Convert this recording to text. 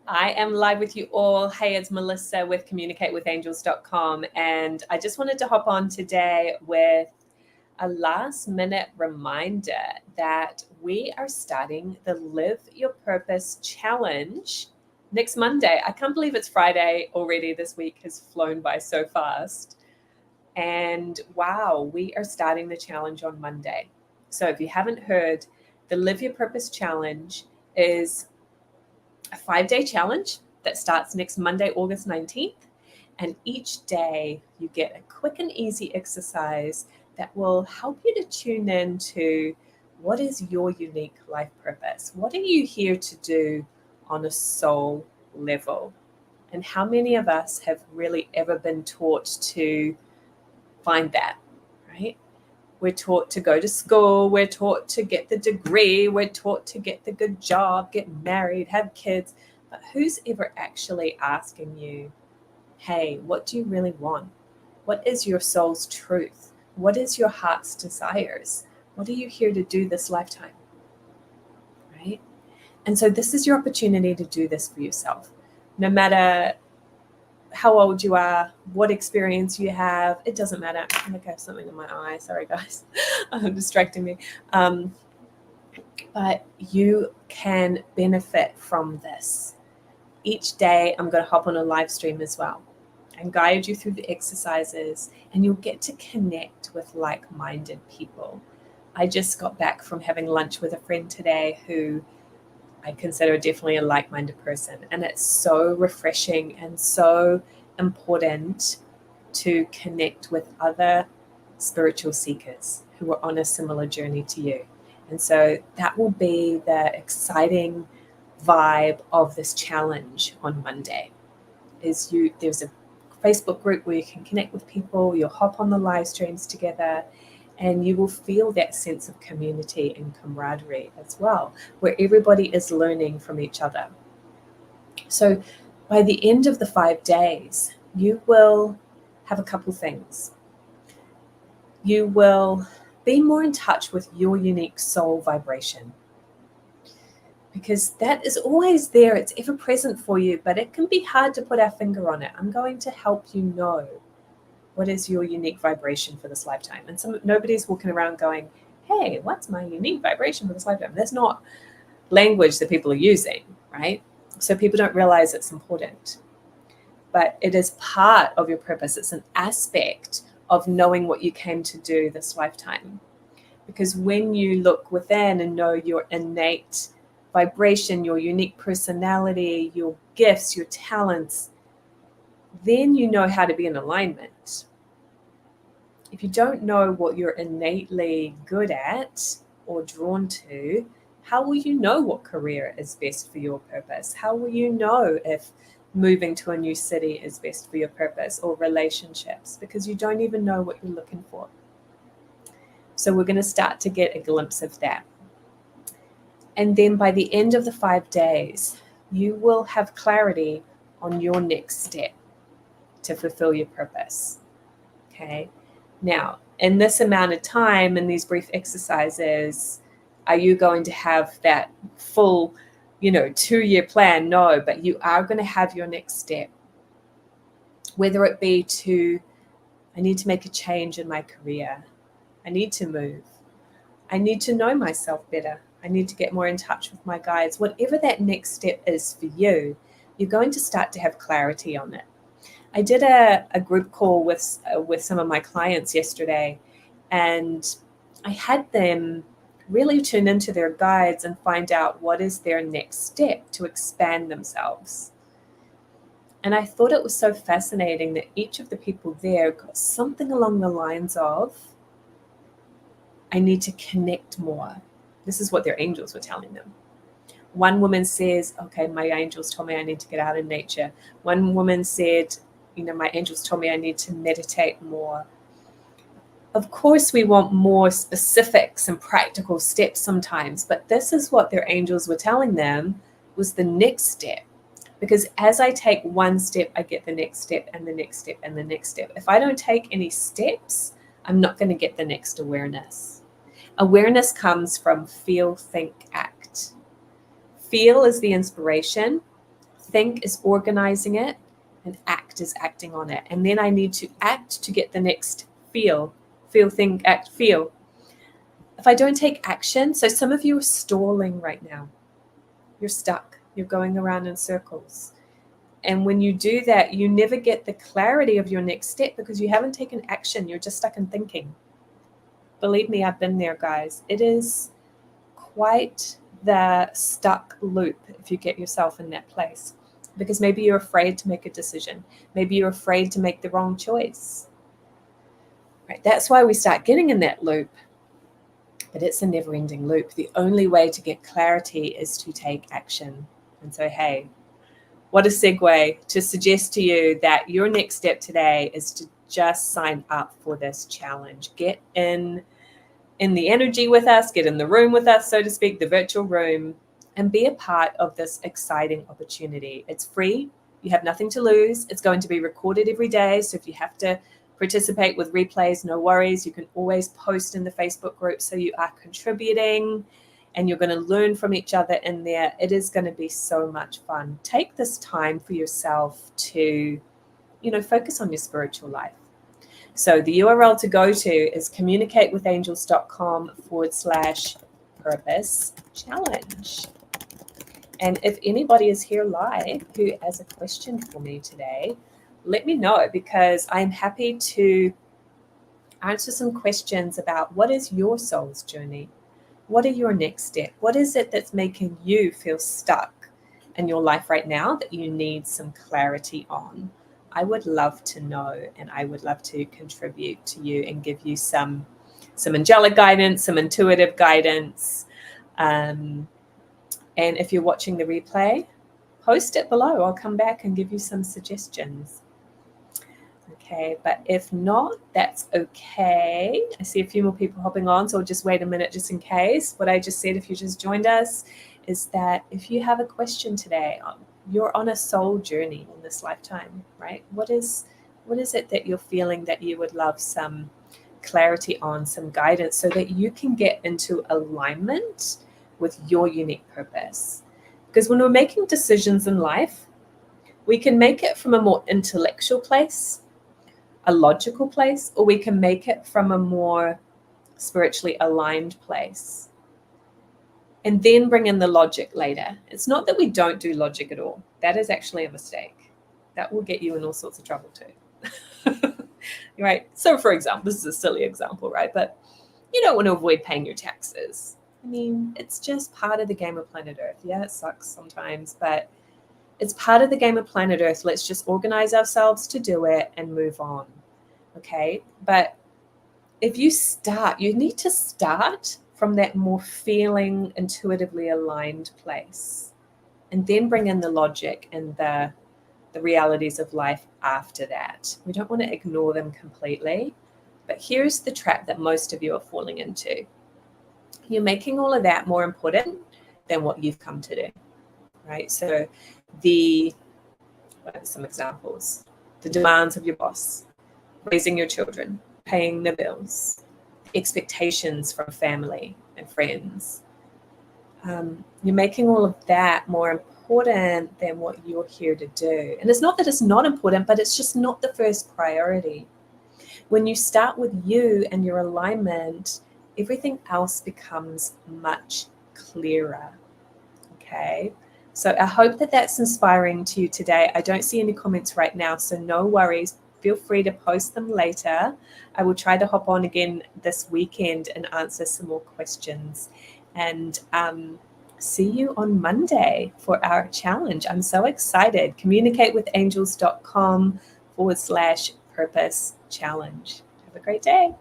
I am live with you all. Hey, it's Melissa with communicatewithangels.com, and I just wanted to hop on today with a last minute reminder that we are starting the Live Your Purpose Challenge next Monday. I can't believe it's Friday already. This week has flown by so fast. And wow, we are starting the challenge on Monday. So if you haven't heard, the Live Your Purpose Challenge is a 5-day challenge that starts next Monday, August 19th. And each day you get a quick and easy exercise that will help you to tune in to what is your unique life purpose? What are you here to do on a soul level? And how many of us have really ever been taught to find that, right? We're taught to go to school, we're taught to get the degree, we're taught to get the good job, get married, have kids. But who's ever actually asking you, hey, what do you really want? What is your soul's truth? What is your heart's desires? What are you here to do this lifetime? Right? And so this is your opportunity to do this for yourself. No matter how old you are, what experience you have, it doesn't matter. I think I have something in my eye. Sorry, guys. Distracting me. But you can benefit from this. Each day, I'm going to hop on a live stream as well and guide you through the exercises, and you'll get to connect with like-minded people. I just got back from having lunch with a friend today who I consider definitely a like-minded person. And it's so refreshing and so important to connect with other spiritual seekers who are on a similar journey to you. And so that will be the exciting vibe of this challenge on Monday. There's a Facebook group where you can connect with people, you'll hop on the live streams together, and you will feel that sense of community and camaraderie as well, where everybody is learning from each other. So by the end of the 5 days, you will have a couple things. You will be more in touch with your unique soul vibration, because that is always there. It's ever present for you, but it can be hard to put our finger on it. I'm going to help you know what is your unique vibration for this lifetime. And nobody's walking around going, hey, what's my unique vibration for this lifetime? That's not language that people are using, right? So people don't realize it's important. But it is part of your purpose. It's an aspect of knowing what you came to do this lifetime. Because when you look within and know your innate vibration, your unique personality, your gifts, your talents, then you know how to be in alignment. If you don't know what you're innately good at or drawn to, how will you know what career is best for your purpose? How will you know if moving to a new city is best for your purpose, or relationships? Because you don't even know what you're looking for. So we're going to start to get a glimpse of that. And then by the end of the 5 days, you will have clarity on your next step to fulfill your purpose. Okay. Now, in this amount of time, in these brief exercises, are you going to have that full, 2-year plan? No, but you are going to have your next step. Whether it be I need to make a change in my career. I need to move. I need to know myself better. I need to get more in touch with my guides. Whatever that next step is for you, you're going to start to have clarity on it. I did a group call with some of my clients yesterday, and I had them really tune into their guides and find out what is their next step to expand themselves. And I thought it was so fascinating that each of the people there got something along the lines of, I need to connect more. This is what their angels were telling them. One woman says, okay, my angels told me I need to get out in nature. One woman said, my angels told me I need to meditate more. Of course, we want more specifics and practical steps sometimes, but this is what their angels were telling them was the next step. Because as I take one step, I get the next step and the next step and the next step. If I don't take any steps, I'm not going to get the next awareness. Awareness comes from feel, think, act. Feel is the inspiration. think is organizing it, and act is acting on it. And then I need to act to get the next feel, think, act, feel. If I don't take action, so some of you are stalling right now. You're stuck. You're going around in circles. And when you do that, you never get the clarity of your next step because you haven't taken action. You're just stuck in thinking. Believe me, I've been there, guys. It is quite the stuck loop if you get yourself in that place. Because maybe you're afraid to make a decision. Maybe you're afraid to make the wrong choice. Right? That's why we start getting in that loop. But it's a never-ending loop. The only way to get clarity is to take action. And so, hey, what a segue to suggest to you that your next step today is to just sign up for this challenge. Get in the energy with us, get in the room with us, so to speak, the virtual room, and be a part of this exciting opportunity. It's free. You have nothing to lose. It's going to be recorded every day. So if you have to participate with replays, no worries. You can always post in the Facebook group so you are contributing and you're going to learn from each other in there. It is going to be so much fun. Take this time for yourself to, focus on your spiritual life. So the URL to go to is communicatewithangels.com/purpose challenge. And if anybody is here live who has a question for me today, let me know, because I'm happy to answer some questions about what is your soul's journey? What are your next steps? What is it that's making you feel stuck in your life right now that you need some clarity on? I would love to know, and I would love to contribute to you and give you some angelic guidance, some intuitive guidance. And if you're watching the replay, post it below. I'll come back and give you some suggestions. Okay, but if not, that's okay. I see a few more people hopping on, so I'll just wait a minute just in case. What I just said, if you just joined us, is that if you have a question today, you're on a soul journey in this lifetime, right? What is it that you're feeling that you would love some clarity on, some guidance, so that you can get into alignment with your unique purpose? Because when we're making decisions in life, we can make it from a more intellectual place, a logical place, or we can make it from a more spiritually aligned place and then bring in the logic later. It's not that we don't do logic at all. That is actually a mistake. That will get you in all sorts of trouble too. Right? So for example, this is a silly example, right? But you don't want to avoid paying your taxes. I mean, it's just part of the game of planet Earth. Yeah, it sucks sometimes, but it's part of the game of planet Earth. Let's just organize ourselves to do it and move on. Okay? But if you need to start from that more feeling, intuitively aligned place, and then bring in the logic and the realities of life after that. We don't want to ignore them completely. But here's the trap that most of you are falling into. You're making all of that more important than what you've come to do. Right? So what are some examples? The demands of your boss, raising your children, paying the bills, expectations from family and friends. You're making all of that more important than what you're here to do. And it's not that it's not important, but it's just not the first priority. When you start with you and your alignment, everything else becomes much clearer. Okay? So I hope that that's inspiring to you today. I don't see any comments right now, so no worries. Feel free to post them later. I will try to hop on again this weekend and answer some more questions. And see you on Monday for our challenge. I'm so excited. Communicatewithangels.com/purpose challenge. Have a great day.